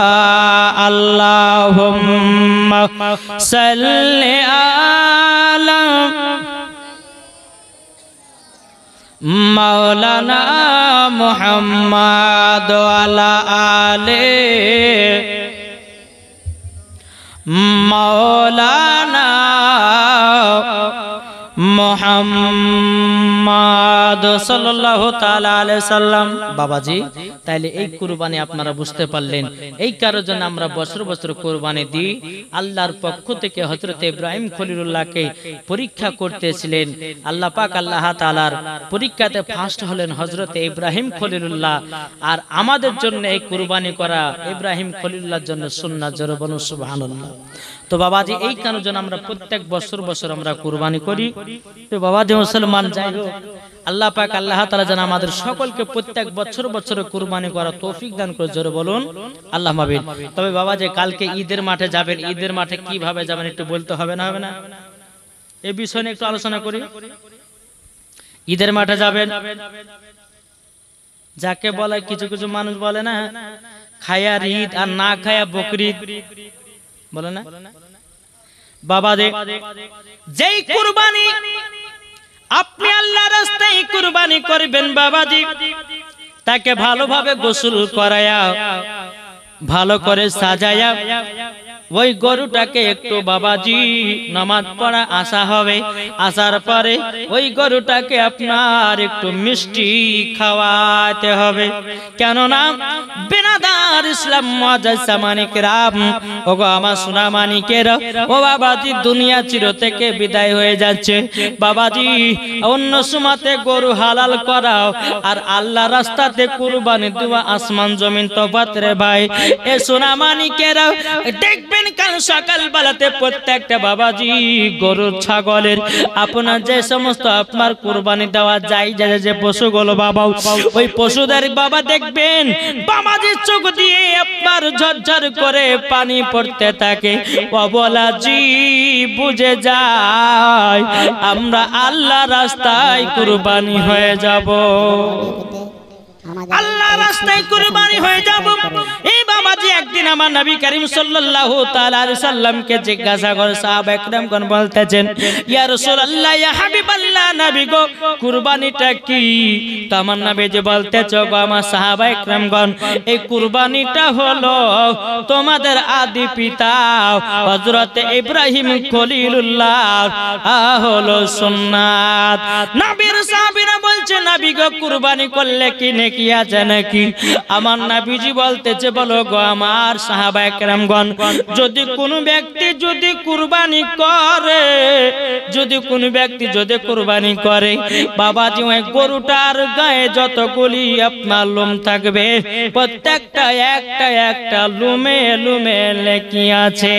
अल्लाहुम्मा सल्लि अला मौलाना मुहम्मद वाला आले मौलाना मुहम्मद सल्लल्लाहु ताआला अलैहि साल्लाम बाबाजी তাইলে এই কুরবানি আপনারা বুঝতে পারলেন এই কারণে জন্য আমরা বছর বছর কুরবানি দিই আল্লাহর পক্ষ থেকে হযরত ইব্রাহিম খলিলুল্লাহকে পরীক্ষা করতেছিলেন আল্লাহ পাক আল্লাহ তাআলার পরীক্ষাতে ফার্স্ট হলেন হযরত ইব্রাহিম খলিলুল্লাহ আর আমাদের জন্য এই কুরবানি করা ইব্রাহিম খলিলুল্লাহর জন্য সুন্নাত জোরে বলুন সুবহানাল্লাহ তো বাবাজি এই কারণে জন্য আমরা প্রত্যেক বছর বছর আমরা কুরবানি করি তো বাবাজি মুসলমান যাই হোক আল্লাহ পাক আল্লাহ তাআলা যেন আমাদের সকলকে প্রত্যেক বছর বছর কুরবানি করার তৌফিক দান করে জোরে বলুন আল্লাহুম্মা আমিন তবে বাবাজি কালকে ঈদের মাঠে যাবেন ঈদের মাঠে কিভাবে যাবেন একটু বলতে হবে না এই বিষয় নিয়ে একটু আলোচনা করি ঈদের মাঠে যাবেন যাকে বলে কিছু কিছু মানুষ বলে না খায়া ঈদ আর না খায়া বকরিদ বলে না বাবা দে যেই কুরবানি আপনি আল্লাহর রাস্তায় কুরবানি করবেন বাবাজি তাকে ভালোভাবে গোসল করায়া ভালো করে সাজায়া ওই গরুটাকে একটু বাবাজি নামাজ পড়া আসা হবে, আসার পরে ওই গরুটাকে আপনার একটু মিষ্টি খাওয়াতে হবে। কেননা বেনাদার ইসলাম মুআজ্জাজ সামানিকরাম, ওগো আমার সোনা মানিকেরা, ও বাবাজি দুনিয়া চির থেকে বিদায় হয়ে যাচ্ছে। বাবাজি অন্য সময়তে গরু হালাল করাও আর আল্লাহ রাস্তাতে কুরবানি দেওয়া আসমান জমিন তফাৎ রে ভাই। এ সোনা মানিকেরা দেখবেন কাল সকাল বেলাতে প্রত্যেকটা বাবাজি গরু ছাগলের আপনার যে সমস্ত আপনার কুরবানি দেওয়া যায় যে পশুগুলো বাবা, ওই পশুদের বাবা দেখবেন বাবাজি চোখ দিয়ে আপনার ঝরঝর করে পানি পড়তে থাকে। অবলাজি বুঝে যায় আমরা আল্লাহ রাস্তায় কুরবানি হয়ে যাব, আল্লাহ রাস্তায় কুরবানি হয়ে যাব। এই বাবাজি একদিন আমার নবী করিম সাল্লাল্লাহু তাআলা আলাইহি সাল্লামকে জিজ্ঞাসা করে সাহাবা একরামগণ বলতেছেন, ইয়া রাসূলুল্লাহ, ইয়া হাবিবাল্লাহ, নবী গো কুরবানিটা কি? তো আমার নবী যে বলতেছে, গো আমার সাহাবা একরামগণ, এই কুরবানিটা হলো তোমাদের আদি পিতা হযরত ইব্রাহিম খলিলুল্লাহ হলো সুন্নাত। নবীর সাহাবীরা বলছে, নবী গো কুরবানি করলে কি নেকি আছে নাকি? আমার নবীজি বলতেছে, বলো গো আমার সাহাবা একরামগণ, যদি কোনো ব্যক্তি যদি কুরবানি করে, যদি কোনো ব্যক্তি যদি কুরবানি করে বাবাজি, ওই গরুটার গায়ে যতগুলি আপনার লোম থাকবে প্রত্যেকটা একটা একটা লুমে লুমে লেখি আছে।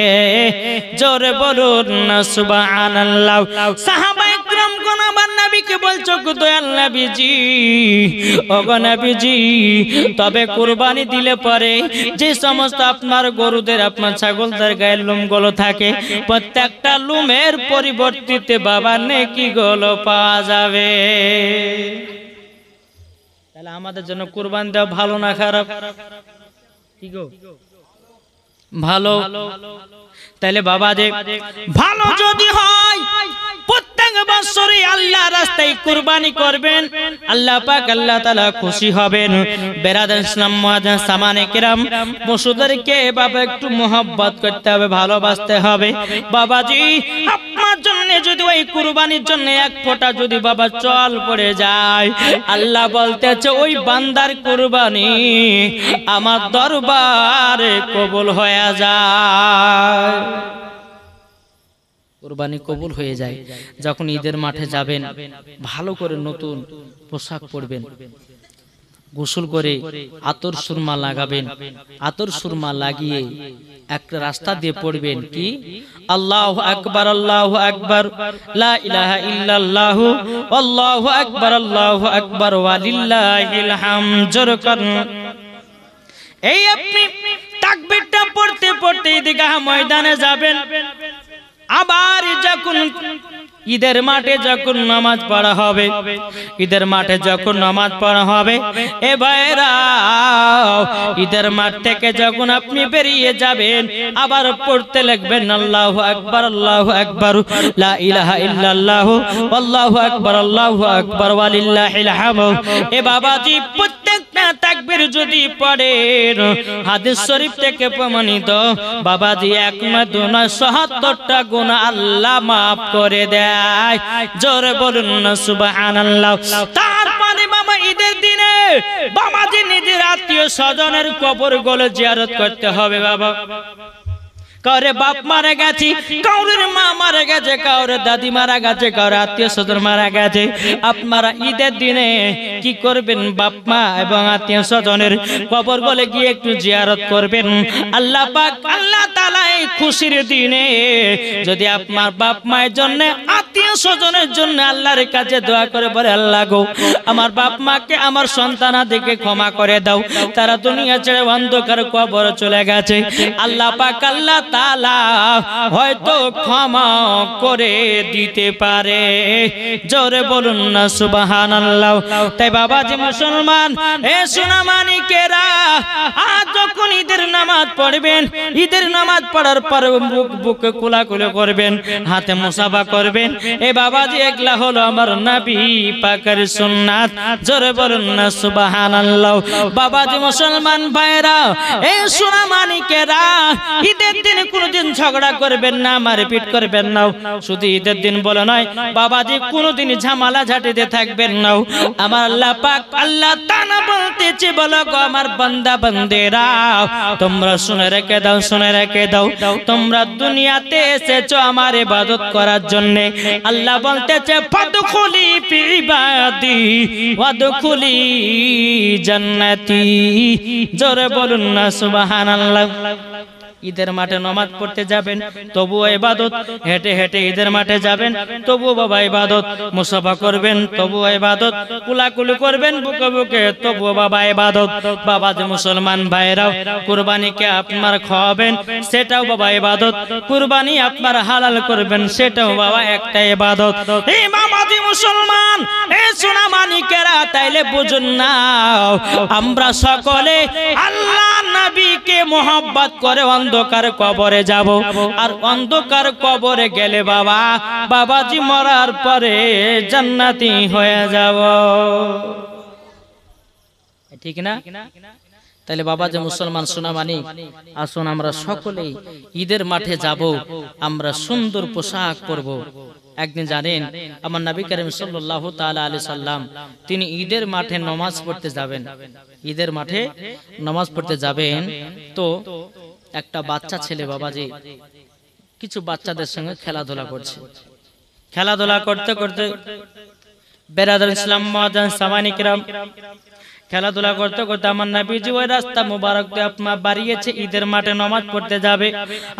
জোরে বলুন না সুবহানাল্লাহ। সাহাবা একরামগণ আমার নবীকে বলছো, দয়াল নবীজি, ওগো নবীজি, তবে কুরবানি দিলে পরে যে সমস্ত আপনার গরুদের আপনার ছাগলদের গায়ের লোমগুলো থাকে প্রত্যেকটা লোমের পরিবর্তিতে বাবা নেকি গুলো পাওয়া যাবে। তাহলে আমাদের জন্য কুরবানি দেওয়া ভালো না খারাপ? কি গো ভালো? তাহলে বাবা যে ভালো যদি হয় প্রত্যেক বছরে আল্লাহ রাস্তায় কুরবানি করবেন, আল্লাহ পাক আল্লাহ তাআলা খুশি হবেন। বেরাদার ইসলাম মুআজ্জাজ সামানিকরাম, পশুদেরকে বাবা একটু মোহাব্বত করতে হবে, ভালোবাসতে হবে। বাবাজি আপনার জন্য যদি ওই কুরবানির জন্য এক ফোঁটা যদি বাবা চল পড়ে যায়, আল্লাহ বলতেছে ওই বান্দার কুরবানি আমার দরবারে কবুল হয়ে যায়। কুরবানি কবুল হয়ে যায়। যখন ঈদের মাঠে যাবেন ভালো করে নতুন পোশাক পরবেন, গোসল করে আতর সুরমা লাগাবেন, আতর সুরমা লাগিয়ে একটা রাস্তা দিয়ে পড়বেন কি আল্লাহু আকবার, আল্লাহু আকবার, লা ইলাহা ইল্লাল্লাহ, আল্লাহু আকবার, আল্লাহু আকবার, ওয়ালিল্লাহিল হামদ। এই আপনি তাকবীরটা পড়তে পড়তে ঈদগাহ ময়দানে যাবেন। আবার যখন ঈদের মাঠে যখন নামাজ পড়া হবে, ঈদের মাঠে যখন নামাজ পড়া হবে, এ ভাইরা ঈদের মাঠ থেকে যখন আপনি বেরিয়ে যাবেন আবার পড়তে লাগবেন আল্লাহু আকবার, আল্লাহু আকবার, লা ইলাহা ইল্লাল্লাহ, আল্লাহু আকবার, আল্লাহু আকবার, ওয়ালিল্লাহিল হামদ। এ বাবাজি প্রত্যেকটা তাকবীর যদি পড়েন হাদিস শরীফ থেকে প্রমাণিত বাবাজি 1 নয় 2 নয় ৭৭টা গুনাহ আল্লাহ maaf করে দেয়। জোরে বলুন না সুবহানাল্লাহ। তারপরে বাবা ঈদের দিনে বাবাজি নিজের আত্মীয় স্বজনের কবরগুলো জিয়ারত করতে হবে। বাবা কাউরে বাপ মারা গেছে, কাউরের মা মারা গেছে, কাউরে দাদি মারা গেছে, কাউরে আত্মীয় স্বজন মারা গেছে, আপনারা ঈদের দিনে কি করবেন? বাপ মা এবং আত্মীয় স্বজনের কবর গলে গিয়ে একটু জিয়ারত করবেন। আল্লাহ পাক আল্লাহ তাআলা এই খুশির দিনে যদি আপনার বাপ মায়ের জন্য আত্মীয় স্বজনের জন্য আল্লাহর কাছে দোয়া করে বলে, আল্লাহ গো আমার বাপ মাকে আমার সন্তানাদিকে ক্ষমা করে দাও, তারা দুনিয়া ছেড়ে অন্ধকার কবরে চলে গেছে। আল্লাহ পাক আল্লাহ তাআলা হয়তো ক্ষমা করে দিতে পারে। জোরে বলুন না সুবহানাল্লাহ। তাই বাবাজি মুসলমান, এ সোনামানিকেরা, আজ যখন ঈদের নামাজ পড়বেন, ঈদের নামাজ পড়ার পর বুকে কোলাকুলি করবেন, হাতে মুসাফা করবেন। এ বাবাজি এগুলা হলো আমার নবী পাকের সুন্নাত। জোরে বলুন না সুবহানাল্লাহ। বাবাজি মুসলমান ভাইরা, এই সোনামানিকেরা, ঈদের দিন কোনদিন ঝগড়া করবেন না, মারপিট করবেন না। শুধু ঈদের দিন বলে নয় বাবাজি, কোনদিন ঝামেলা ঝাঁটিতে থাকবেন না। আমার আল্লাহ পাক আল্লাহ তাআলা বলতেছে, বলো গো আমার বান্দা বান্দেরা, তোমরা শুনে রেখে দাও, শুনে রেখে দাও, তোমরা দুনিয়াতে এসেছো আমার ইবাদত করার জন্য। আল্লাহ বলতেছে, ফাদখুলি ফি ইবাদি ওয়াদখুলি জান্নাতি। জোরে বলুন না সুবহানাল্লাহ। ঈদের মাঠে নামাজ পড়তে যাবেন, তবুও ইবাদত। হেঁটে হেঁটে ঈদের মাঠে যাবেন, তবুও বাবা ইবাদত। মুসাফা করবেন, তবুও ইবাদত। কুলাকুলি করবেন বুকে বুকে, তবুও বাবা ইবাদত। বাবা যে মুসলমান ভাইরাও, কুরবানিকে আপনার খাওয়াবেন, সেটাও বাবা ইবাদত। কুরবানি আপনার হালাল করবেন, সেটাও বাবা একটা ইবাদত। এই বাবাজি মুসলমান, এই সোনামানিকেরা, তাইলে বুঝুন না, আমরা সকলে আল্লাহ নবীকে মোহাব্বত করে অন্ধকার কবরে যাব। আর অন্ধকার কবরে গেলে বাবা, বাবাজি মরার পরে জান্নাতি হয়ে যাব, ঠিক না? তাহলে বাবা যে মুসলমান সোনামানি, আসুন আমরা সকলেই ঈদের মাঠে যাব, আমরা সুন্দর পোশাক পরব। একদিন জানেন, আমার নবী করিম সাল্লাল্লাহু তাআলা আলাইহি সাল্লাম, তিনি ঈদের মাঠে নামাজ পড়তে যাবেন। ঈদের মাঠে নামাজ পড়তে যাবেন, তো একটা বাচ্চা ছেলে বাবাজি কিছু বাচ্চাদের সঙ্গে খেলাধুলা করছে। খেলাধুলা করতে করতে বেরাদার ইসলাম মুআজ্জিন সামানি কিরাম, খেলাধুলা করতে করতে আমার নবীজি ওই রাস্তা মুবারক দিয়ে আপনার বাড়িয়েছে, ঈদের মাঠে নামাজ পড়তে যাবে।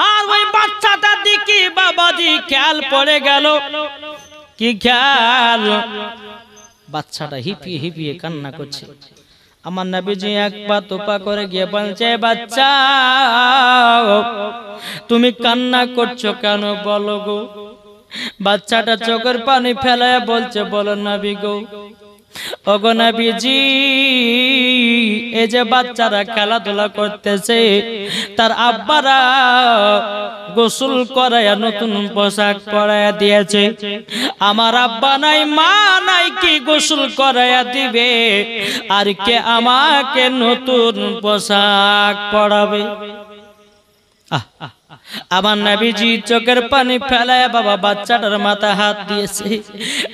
আর ওই বাচ্চাটার দিকে বাবাজি খেয়াল পড়ে গেল। কি খেয়াল? বাচ্চাটা হিপিয়ে হিপিয়ে কান্না করছে। আমার নবীজি এক পা তোপা করে গিয়ে বলছে, বাচ্চা তুমি কান্না করছো কেন বলো গো? বাচ্চাটা চোখের পানি ফেলায় বলছে, বলো নবী গো, ওগো নবীজি, এই যে বাচ্চারা খেলাধুলা করতেছে, তার আব্বারা গোসল করায়া নতুন পোশাক পরায়া দিয়েছে। আমার আব্বা নাই, মা নাই, কি গোসল করায়া দিবে? আর কে আমাকে নতুন পোশাক পরাবে? আমার নবীজি চোখের পানি ফেলায় বাবা বাচ্চাটার মাথা হাত দিয়েছে।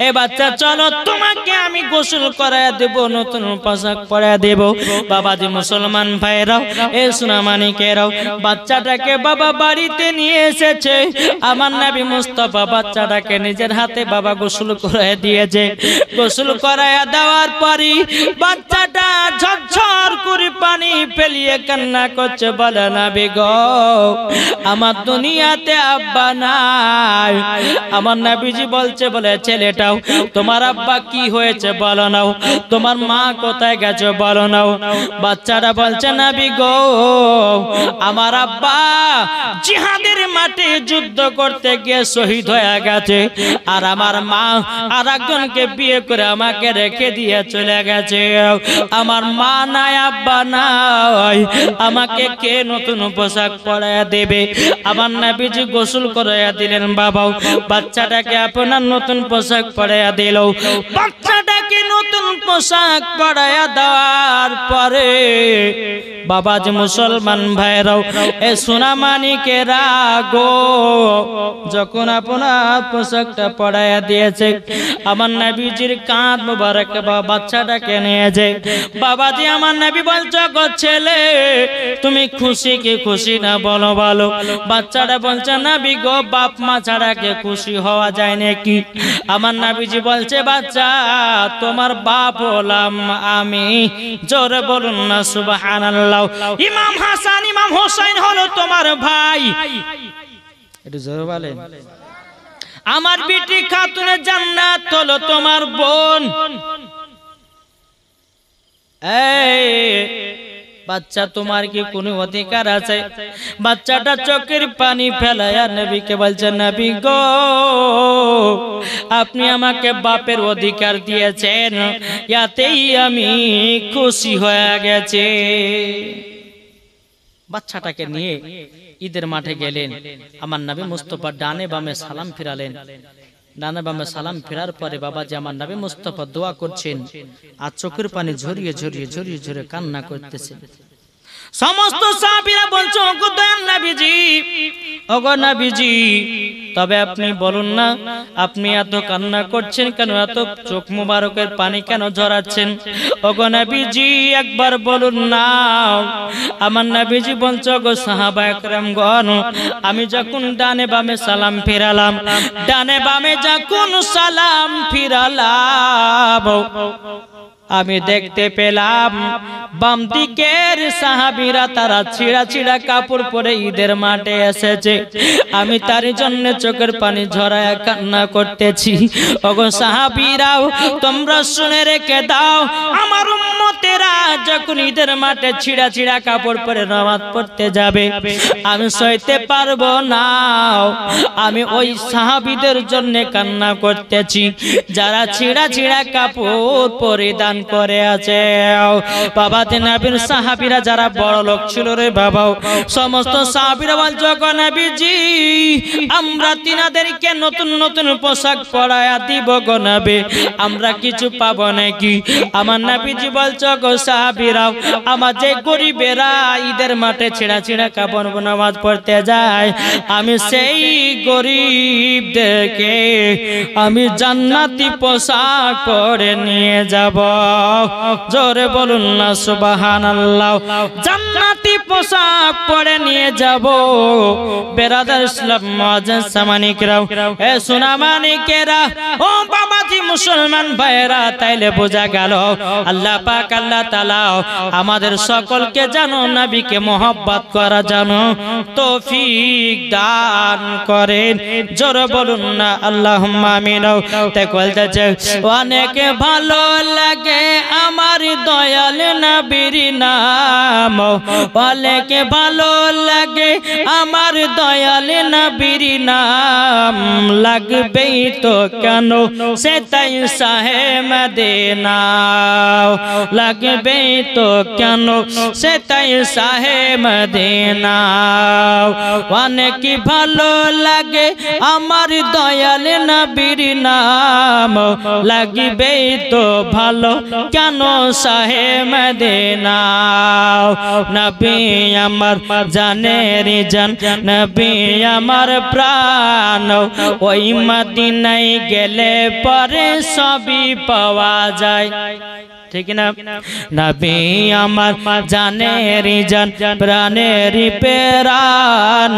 এ বাচ্চা চলো, তোমাকে আমি গোসল করায়া দেব, নতুন পোশাক পরায়া দেব। বাবাজি মুসলমান ভাইরাও, এ সোনামানিকেরাও, বাচ্চাটাকে বাবা বাড়িতে নিয়ে এসেছে। আমার নবী মুস্তাফা বাচ্চাটাকে নিজের হাতে বাবা গোসল করায়া দিয়েছে। গোসল করায়া দেওয়ার পরই বাচ্চাটা ঝরঝর করে পানি ফেলিয়ে কান্না করছে, বলে নবী গো, আমার দুনিয়াতে আব্বা নাই। আমার নবীজি বলছে, বলে ছেলেটাও, তোমার আব্বা কি হয়েছে বলো নাও, তোমার মা কোথায় গেছে বলো নাও। বাচ্চাটা বলছে, নবী গো, আমার আব্বা জিহাদের মাঠে যুদ্ধ করতে গিয়ে শহীদ হয়ে গেছে, আর আমার মা আর একজনকে বিয়ে করে আমাকে রেখে দিয়ে চলে গেছে। আমার মা নাই, আব্বা নাই, আমাকে কে নতুন পোশাক পরায়া দেবে? আমার নবীজি গোসল করায়া দিলেন বাবা, বাচ্চাটাকে আপনার নতুন পোশাক পরায়া দিল। বাচ্চাটাকে নতুন পোশাক পরায়া দেওয়ার পরে বাবাজি মুসলমান ভাইরাও, এ সোনামানিকেরা গো, যখন আপনার পোশাকটা পরায়া দিয়েছে, আমার নবীজির কাঁধ মুবারক বাচ্চাটাকে নিয়েছে। বাবাজি আমার নবী বলছে, গো ছেলে, তুমি খুশি কি খুশি না বলো বলো? বাচ্চাটা বলছে, নবী গো, বাপ মা ছাড়া কে খুশি হওয়া যায় নাকি? আমার নবীজি বলছে, বাচ্চা, তোমার বাপ হলাম আমি। জোরে বলুন না সুবহানাল্লাহ। ইমাম হাসান ইমাম হোসেন হলো তোমার ভাই। একটু জোরে বলেন। আমার বিটি খাতুনে জান্নাত হলো তোমার বোন। এই বাচ্চা তোমার কি কোনো অধিকার আছে? বাচ্চাটা চোখের পানি ফেলায়া নবীকে বলছে, নবী গো, আপনি আমাকে বাপের অধিকার দিয়েছেন, ইয়াতেই আমি খুশি হয়ে গেছে। বাচ্চাটাকে নিয়ে ঈদের মাঠে গেলেন। আমার নবী মুস্তাফা ডানে বামে সালাম ফিরালেন। ডানে বামে সালাম ফেরার পরে বাবাজি আমার নবী মুস্তাফা দোয়া করছেন আর চোখের পানি ঝরিয়ে ঝরিয়ে ঝরিয়ে ঝরিয়ে কান্না করতেছেন। সমস্ত সাহাবীরা বলছে, ওগো দয়াল নবীজি, ওগো নবীজি, তবে আপনি বলুন না, আপনি এত কান্না করছেন কেন? এত চোখ মুবারকের পানি কেন ঝরাচ্ছেন? ওগো নবীজি, একবার বলুন না। আমার নবীজি বলছে, ওগো সাহাবা একরামগণ, আমি যখন ডানে বামে সালাম ফিরালাম, ডানে বামে যখন সালাম ফিরালাম, আমি দেখতে পেলাম বাম দিকের সাহাবীরা তারা ছিঁড়া ছিঁড়া কাপড় পরে ঈদের মাঠে এসেছে। আমি তার জন্য চোখের পানি ঝরায় কান্না করতেছি। ওগো সাহাবীরাও, তোমরা শুনে রেখে দাও, আমার উম্মতেরা যখন ঈদের মাঠে ছিঁড়া ছিঁড়া কাপড় পরে নামাজ পড়তে যাবে, আমি সইতে পারবো না। আমি ওই সাহাবীদের জন্য কান্না করতেছি যারা ছিঁড়া ছিঁড়া কাপড় পরিধান করে আছে। বাবা নবীর সাহাবীরা যারা বড় লোক ছিল রে বাবা, সমস্ত সাহাবীরা বলছে, গো নবীজি, আমরা তিনাদেরকে নতুন নতুন পোশাক পরায়া দিব গো নবী, আমরা কিছু পাবো নাকি? আমার নবীজি বলছে, গো সাহাবীরা, আমার যে গরিবেরা ঈদের মাঠে ছিঁড়া ছিঁড়া কাপড় নামাজ পড়তে যায়, আমি সেই গরিবদেরকে আমি জান্নাতি পোশাক পরে নিয়ে যাব। জোরে বলুন না সুবহানাল্লাহ। জান্নাতি পোশাক পরে নিয়ে যাব। বেরাদার ইসলাম মুআজ্জিজ সামানিকরা, এ সোনামানিকেরা, ও বাবাজি মুসলমান ভাইরা, তাইলে বোঝা গেল আল্লাহ পাক আল্লাহ তাআলা আমাদের সকলকে জানো নবীকে মহব্বত করা জানো তৌফিক দান করেন। জোরে বলুন না আল্লাহুম্মা আমিন। তাই বলতেছে, অনেক ভালো লাগে আমার দয়াল নবীর নাম, অনেক ভালো লাগে আমার দয়াল নবীর নাম, লাগবেই তো কেন সে তাই শাহে মদিনা, লাগবেই তো কেন সে তাই শাহে মদিনা। অনেক ভালো লাগে আমার দয়াল নবীর নাম, লাগবেই তো ভালো কেন শাহে মদিনা। নবী আমার জানের জান, নবী আমার প্রাণ, ওই মদিনায় গেলে পরে সবই পাওয়া যায়, ঠিক না? নবী আমার জানের জান, প্রাণের প্রাণ,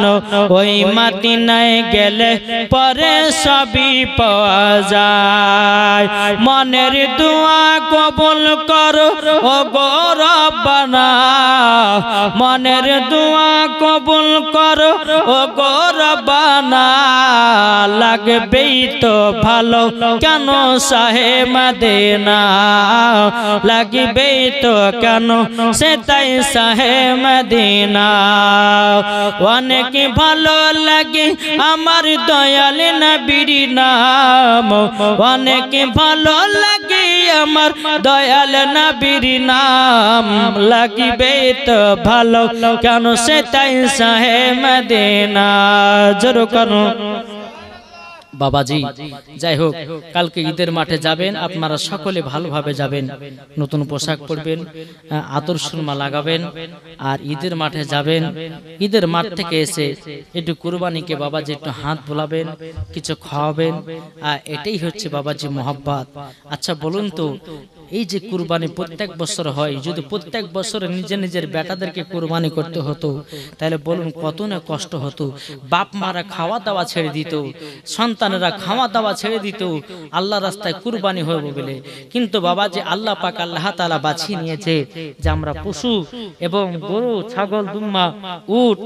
ওই মদিনায় গেলে পরে সবই পাওয়া যায়। মনের দোয়া কবুল করো ও গো রব্বানা, মনের দোয়া কবুল করো ও গো রব্বানা, লাগবেই তো ভালো কেন শাহে মদিনা, লাগবে তো কেন সে তাই শাহে মদিনা। অনেক ভালো লাগে আমার দয়াল নবীর নাম, অনেক ভালো লাগে আমার দয়াল নবীর নাম, লাগবে তো ভালো কেন সে তাই শাহে মদিনা। জোরে কেন বাবাজি। যাই হোক, কালকে ঈদের মাঠে যাবেন, আপনারা সকলে ভালোভাবে যাবেন, নতুন পোশাক পরবেন, আতর সুরমা লাগাবেন, আর ঈদের মাঠে যাবেন। ঈদের মাঠ থেকে এসে একটু কুরবানিকে বাবাজি একটু হাত বোলাবেন, কিছু খাওয়াবেন, এটাই হচ্ছে বাবাজি মোহাব্বত। আচ্ছা বলুন তো, এই যে কুরবানি প্রত্যেক বছর হয়, যদি প্রত্যেক বছরে নিজের নিজের বেটাদেরকে কুরবানি করতে হতো, তাহলে বলুন কত না কষ্ট হতো। বাপ মারা খাওয়া দাওয়া ছেড়ে দিত, সন্তানেরা খাওয়া দাওয়া ছেড়ে দিত আল্লাহ রাস্তায় কুরবানি হবে বলে। কিন্তু বাবা যে আল্লাহ পাক আল্লাহ তাআলা বাছিয়ে নিয়েছে যে আমরা পশু এবং গরু, ছাগল, দুম্বা, উট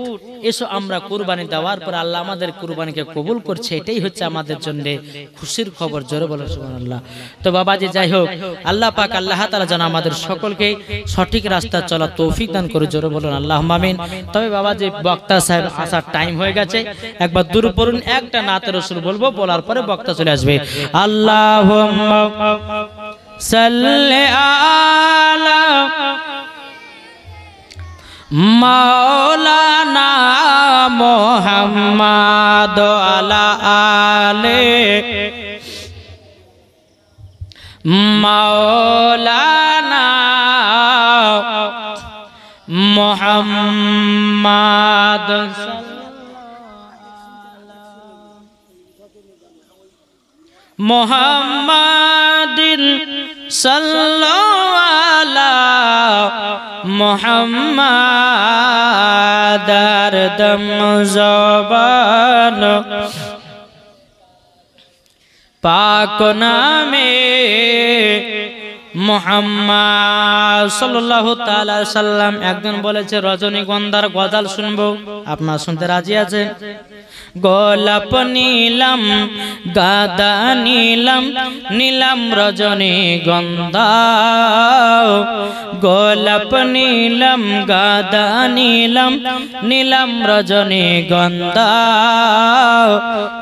এসো আমরা কুরবানি দেওয়ার পর আল্লাহ আমাদের কুরবানিকে কবুল করছে, এটাই হচ্ছে আমাদের জন্য খুশির খবর। জোরে বলো সুবহানাল্লাহ। তো বাবা যে যাই হোক, আল্লাহ আল্লাহ পাক আল্লাহ তাআলা যেন আমাদের সকলকে সঠিক রাস্তা চলা তৌফিক দান করে, জোরে বলুন আল্লাহুম্মা আমিন। তবে বাবা যে বক্তা সাহেব আসার টাইম হয়ে গেছে, একবার দূর পড়ুন, একটা নাতে রাসূল বলবো, বলার পরে বক্তা চলে আসবে। আল্লাহুম্মা সাল্লি আলা মাওলানা মুহাম্মাদ আলা আলে মাওলানা মুহাম্মাদ মুহাম্মাদিন সাল্লাল্লাহু আলা মুহাম্মাদার দম জবান পাক নামে মুহাম্মদ সাল্লাল্লাহু তাআলা সাল্লাম। একজন বলেছে রজনীগন্ধার গজল শুনবো, আপনারা শুনতে রাজি আছেন? গোলাপ নীলাম গাদা নীলাম নীলাম রজনীগন্ধা, গোলাপ নীলাম গাদা নীলাম নীলাম রজনীগন্ধা,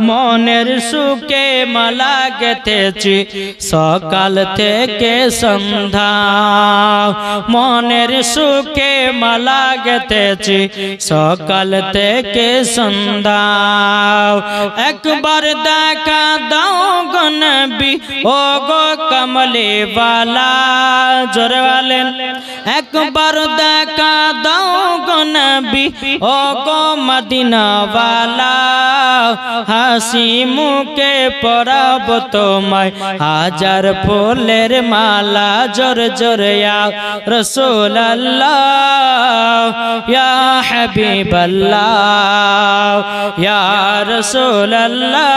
মনের সুখে মালা গেঁথেছি সকাল থেকে সন্ধ্যা, মনের সুখে মালা গেঁথেছি সকাল থেকে সন্ধ্যা, একবার দেখা দাও গো নবী ও গো কমলে ওয়ালা, জোরে বলেন একবার দেখা দাও গো নবী ও গো মদিনা ওয়ালা, হাসি মুখে পরাব তোমায় হাজার ফুলের মালা, জোর জোরে ইয়া রাসূলুল্লাহ ইয়া হাবিবাল্লাহ ইয়া রাসূলুল্লাহ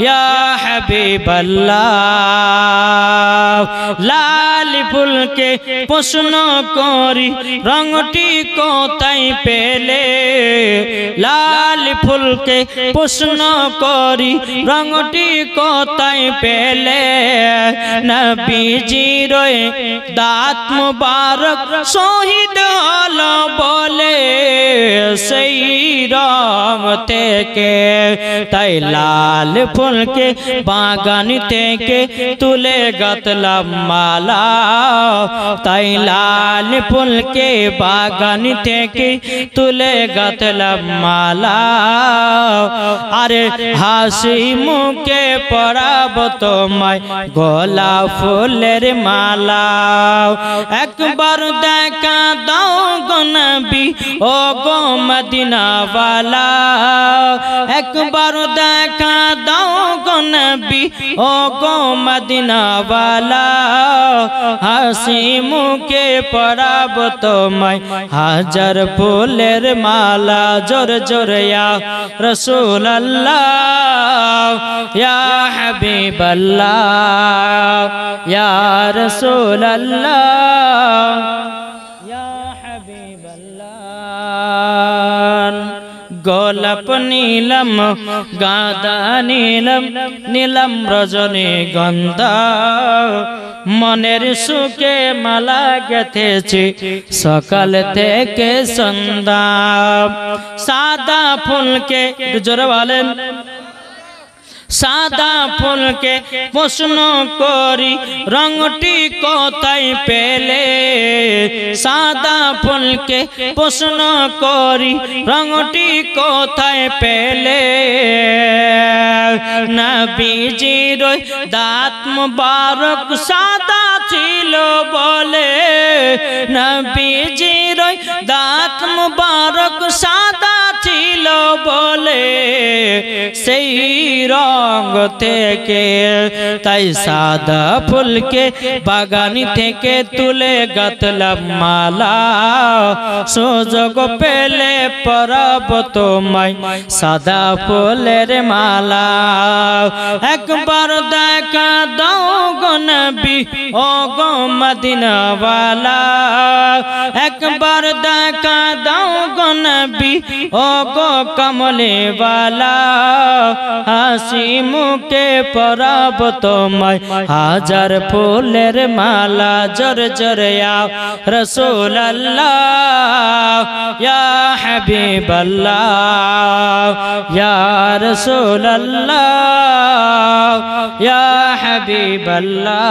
ইয়া হাবিবাল্লাহ। লাল ফুলকে প্রশ্ন করি রঙটি কোথায় পেলে, লাল ফুলকে প্রশ্ন করি রঙটি কোথায় পেলে, নবীজির দাঁত মুবারক শহীদ হলো বলে সেই রং থেকে, তাই লাল ফুলকে বাগান থেকে তুলে গাঁথলাম মালা, তাই লাল ফুলকে বাগান থেকে তুলে গাঁথলাম মালা, আরে হাসি মুখে পরাব তোমায় গোলাপ ফুলের মালা, একবার দেখা দাও গো নবী ও গো মদিনা ওয়ালা, একবার দেখা দাও গো নবী ও গো মদিনা ওয়ালা, হাসি মুখে পরাব তোমায় হাজার ফুলের মালা, জোর জোর ইয়া রাসূলুল্লাহ ইয়া হাবিবাল্লাহ ইয়া রাসূলুল্লাহ ইয়া হাবিবাল্লাহ। গোলাপ নীলম গাঁদা নীলম নীলম রজনীগন্ধা, মনের সুখে মালা গেঁথেছি সকাল থেকে সন্ধ্যা, সাদা ফুলকে জোরে বলেন, সাদা ফুলকে প্রশ্ন করি রঙটি কোথায় পেলে, সাদা ফুলকে প্রশ্ন করি রঙটি কোথায় পেলে, নবীজির দাঁত মুবারক সাদা ছিল বলে, নবীজির দাঁত মুবারক সাদা ছিল বলে সেই রং থেকে, তাই সাদা ফুলকে বাগানি থেকে তুলে গাঁথলাম মালা, সুযোগ পেলে পরাব তোমায় সাদা ফুলের মালা, একবার দেখা দাও গো নবী ও গো মদিনা ওয়ালা, একবার দেখা দাও গো নবী ও গো কমলে वाला হাসি মুখে পরাব তোমায় হাজার ফুলের মালা জোর জোরে আও রাসূলুল্লাহ ইয়া হাবিবাল্লাহ ইয়া রাসূলুল্লাহ ইয়া হাবিবাল্লাহ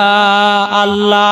আল্লাহ